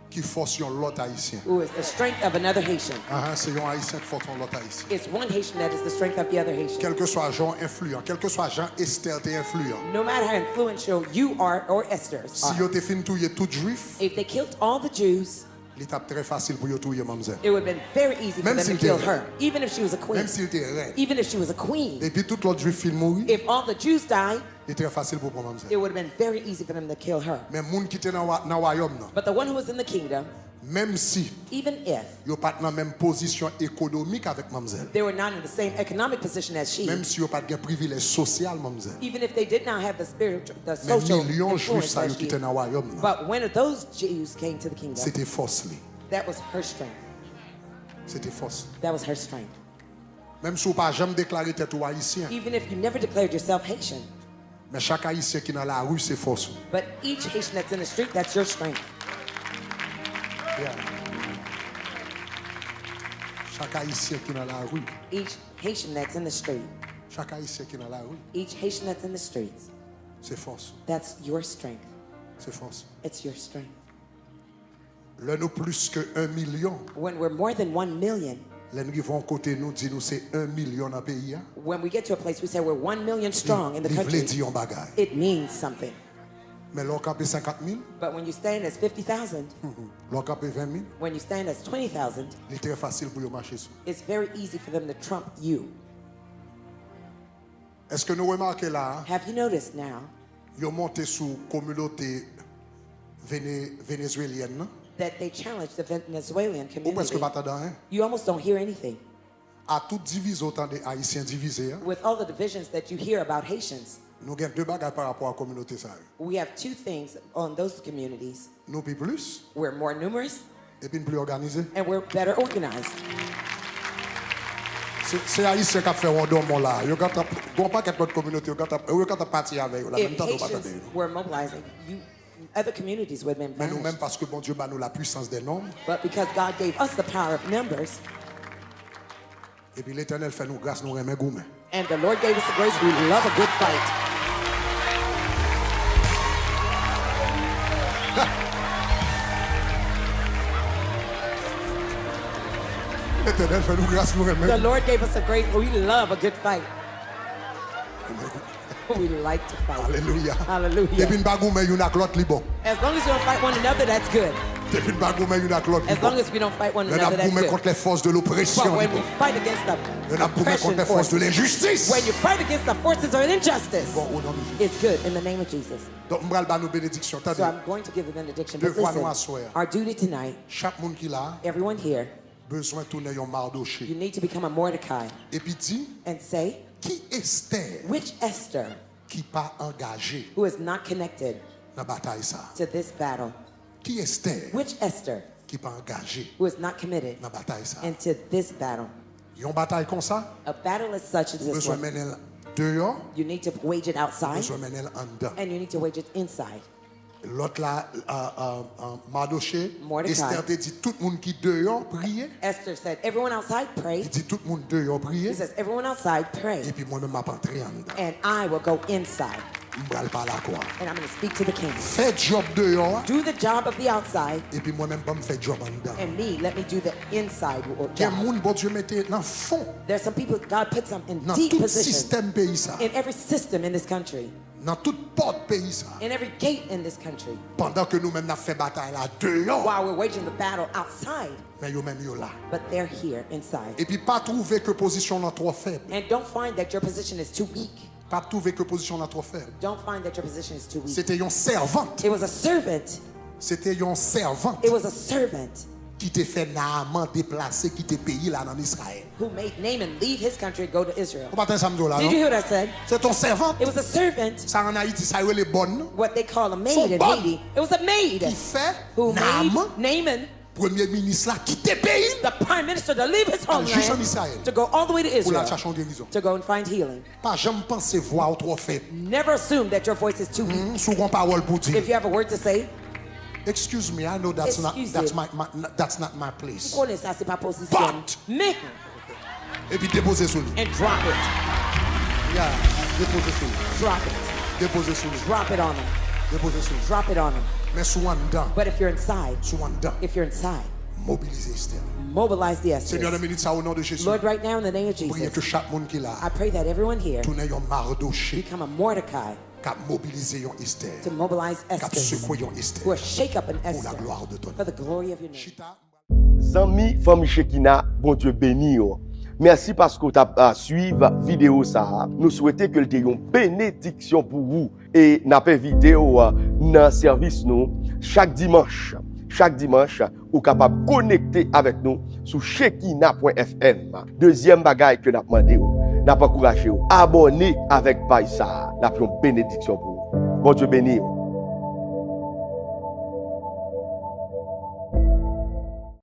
A: qui force un l'autre haïtien.
B: who is the strength of another Haitian.
A: C'est un haïtien qui force un l'autre haïtien.
B: It's one Haitian that is the strength of the other Haitian.
A: Quel que soit Jean influent, quel que soit Jean Esther t'es influent.
B: No matter how influential you are or Esther's
A: Si
B: are,
A: yo te fin touye tout juif,
B: if they killed all the Jews,
A: l'étape très facile pour yo touye mamzelle.
B: it would have been very easy for
A: Même
B: them to
A: s'il
B: kill
A: était
B: her, even if she was a queen.
A: Même s'il était raide.
B: Even if she was a queen.
A: Et puis tout l'autre juif fin mourir,
B: If all the Jews died,
A: il est très facile pour prendre mamzelle.
B: it would have been very easy for them to kill her.
A: Mais moun qui était dans royaume nan,
B: But the one who was in the kingdom,
A: même si
B: even if
A: yo pas dans même position économique avec mamzelle,
B: they were not in the same economic position as she,
A: même si yo pas de privilège social mamzelle,
B: even if they did not have the spiritual, the
A: mais
B: social
A: millions de juifs
B: influence
A: ça yo
B: as
A: qui
B: she,
A: était dans royaume nan,
B: but when those Jews came to the kingdom,
A: c'était force li.
B: that was her strength.
A: C'était force.
B: That was her strength.
A: Même si vous pas jamais déclaré tête ou haïtien,
B: Even if you never declared yourself Haitian,
A: mais chaque haïtien qui est dans la rue c'est force.
B: but each Haitian that's in the street, that's your strength.
A: Yeah. Chaque haïtien qui est dans la rue,
B: Each Haitian that's in the street,
A: chaque haïtien qui est dans la rue,
B: each Haitian that's in the streets,
A: c'est force.
B: that's your strength.
A: C'est force.
B: It's your strength.
A: Là nous plus que 1 million.
B: When we're more than 1 million,
A: Là nous vont côté nous dit nous c'est 1 million dans le pays.
B: when we get to a place we say we're 1 million strong in the
A: Il voulait
B: country,
A: dire un bagage.
B: it means something.
A: Mais l'on campé 50 000,
B: But when you stand as 50,000,
A: l'on campé 20 000,
B: when you stand as 20,000,
A: il est très facile pour vous marcher sur.
B: it's very easy for them to trump you.
A: Est-ce que nous remarquons là,
B: Have you noticed now
A: ils ont monté sous la communauté vénézuélienne, non?
B: that they challenge the Venezuelan
A: Ou presque
B: community?
A: pas dedans, hein?
B: You almost don't hear anything.
A: À toute division, autant des Haïtiens divisés, hein?
B: With all the divisions that you hear about Haitians,
A: Nous avons deux bagages par rapport à la communauté. Ça.
B: we have two things on those communities.
A: Nous plus,
B: We're more numerous
A: et puis plus organisés.
B: and we're better organized.
A: C'est Haïtien qui a fait un don là. Ils n'ont pas qu'être notre communauté, ils ont parti avec eux.
B: If Haitians were mobilizing, other communities would have been
A: Mais nous-mêmes,
B: vanished.
A: parce que bon Dieu bat nous la puissance des nombres,
B: But because God gave us the power of numbers,
A: et puis l'Éternel fait nous grâce, nous remet gourmet.
B: and the Lord gave us the grace, we love a good fight.
A: L'Éternel fait nous grâce, nous remet
B: The
A: gourmet.
B: Lord gave us a great, we love a good fight. We like to fight.
A: Alléluia.
B: Hallelujah.
A: Et puis nous pas gourmet, il y a l'autre libre.
B: As long as we don't fight one another, that's good.
A: Et puis nous pas gourmet, il y a l'autre
B: As long
A: libre.
B: as we don't fight one
A: On a
B: another, that's
A: gourmet
B: good.
A: contre les forces de
B: But
A: l'oppression.
B: when we fight against the
A: On a gourmet contre
B: oppression
A: les forces de
B: forces,
A: l'injustice.
B: when you fight against the forces of injustice,
A: Bon, au nom de Jésus.
B: it's good in the name of Jesus.
A: Donc, on va aller nos bénédictions.
B: So
A: Attendez,
B: I'm going to give the benediction. But
A: Devoir nous
B: listen,
A: asseoir.
B: our duty tonight,
A: chaque monde qui l'a
B: everyone here,
A: besoin de tourner un
B: you
A: Mardoché.
B: need to become a Mordecai
A: Et puis dit,
B: and say,
A: qui Esther
B: which Esther
A: qui pas engagé
B: who is not connected
A: dans la bataille ça?
B: to this battle,
A: Qui Esther
B: which Esther
A: qui pas engagé
B: who is not committed
A: dans la bataille ça?
B: into this battle?
A: Il y a une bataille comme ça,
B: A battle as such as
A: vous
B: this
A: besoin
B: one,
A: mener dehors,
B: you need to wage it
A: vous
B: outside
A: besoin mener en dedans.
B: and you need to wage it inside.
A: L'autre là, Mardoché,
B: Mordecai.
A: Esther te dit tout le monde qui dehors prier.
B: Esther said, everyone outside pray.
A: Il dit tout le monde dehors prier.
B: He says, everyone outside pray.
A: Et puis moi-même m'a entré en dedans.
B: And I will go inside.
A: Je vais parler à quoi?
B: And I'm going to speak to the king.
A: Fais job dehors.
B: Do the job of the outside.
A: Et puis moi-même pas me faire job en dedans.
B: And me, let me do the inside
A: Il y a
B: job.
A: des gens bon Dieu mettait dans le fond,
B: There's some people, God puts them in
A: dans
B: deep
A: tout
B: position
A: système pays ça,
B: in every system in this country,
A: dans toute porte pays ça.
B: in every gate in this country,
A: Pendant que nous-mêmes n'a fait bataille là dehors,
B: while we're waging the battle outside,
A: mais yo même yo là.
B: but they're here inside.
A: Et puis pas trouver que position là trop faible.
B: And don't find that your position is too weak.
A: Pas trouver que position là trop faible.
B: Don't find that your position is too weak.
A: C'était une servante.
B: It was a servant.
A: C'était une servante
B: It was a servant
A: qui t'a fait Naaman déplacer, qui t'a payé là dans Israël.
B: who made Naaman leave his country and go to Israel.
A: Vous pas ça me dit là,
B: Did you
A: non?
B: hear what I said?
A: C'est ton servante.
B: It was a servant,
A: Ça en Haïti, ça y est les bonnes.
B: what they call a
A: Son
B: maid in
A: bonne.
B: Haiti. It was a maid
A: Qui fait
B: who
A: Naaman,
B: made Naaman,
A: premier ministre là, qui t'a payé
B: the prime minister, to leave his
A: juste en
B: homeland
A: Israël
B: to go all the way to
A: pour la
B: Israel
A: chercher en guérison.
B: to go and find healing.
A: Pas jamais penser voix ou trop faible.
B: Never assume that your voice is too weak.
A: Souvent parole pour dire.
B: If you have a word to say,
A: Excuse me, I know that's not
B: Excuse
A: that's
B: you.
A: that's not my place.
B: connais ça, c'est pas position.
A: But-
B: Mais,
A: Et puis déposer sur lui.
B: and drop it,
A: Yeah, déposer sur lui.
B: drop it,
A: Déposer sur lui.
B: drop it on him,
A: Déposer sur lui.
B: drop it on him.
A: Mais sous en dedans,
B: But if you're inside,
A: sous en dedans,
B: if you're inside,
A: mobiliser Esther.
B: mobilize the
A: Seigneur, le
B: essence.
A: minute ça au nom de Jésus.
B: Lord, right now in the name of
A: Priez que
B: Jesus,
A: chaque monde qui est là,
B: I pray that everyone here
A: tourne un Mardoché,
B: become a Mordecai
A: qui a mobilisé un Esther,
B: to mobilize
A: qui a
B: Esther,
A: secoué un
B: who
A: Esther.
B: will shake up an
A: Pour la
B: Esther
A: gloire de ton
B: for the glory of your name.
A: Chita.
C: Zami famille Shekina, bon Dieu béni yo. Merci parce que vous avez suivi vidéo ça. Nous souhaitons que le ait une bénédiction pour vous et n'a pas vidéo dans service nous chaque dimanche. Chaque dimanche, vous êtes capable de connecter avec nous sur shekina.fm. Deuxième bagaille que nous avons demandé, nous avons encouragé, abonnez avec Païsa. La plus bénédiction pour vous. Bon Dieu béni.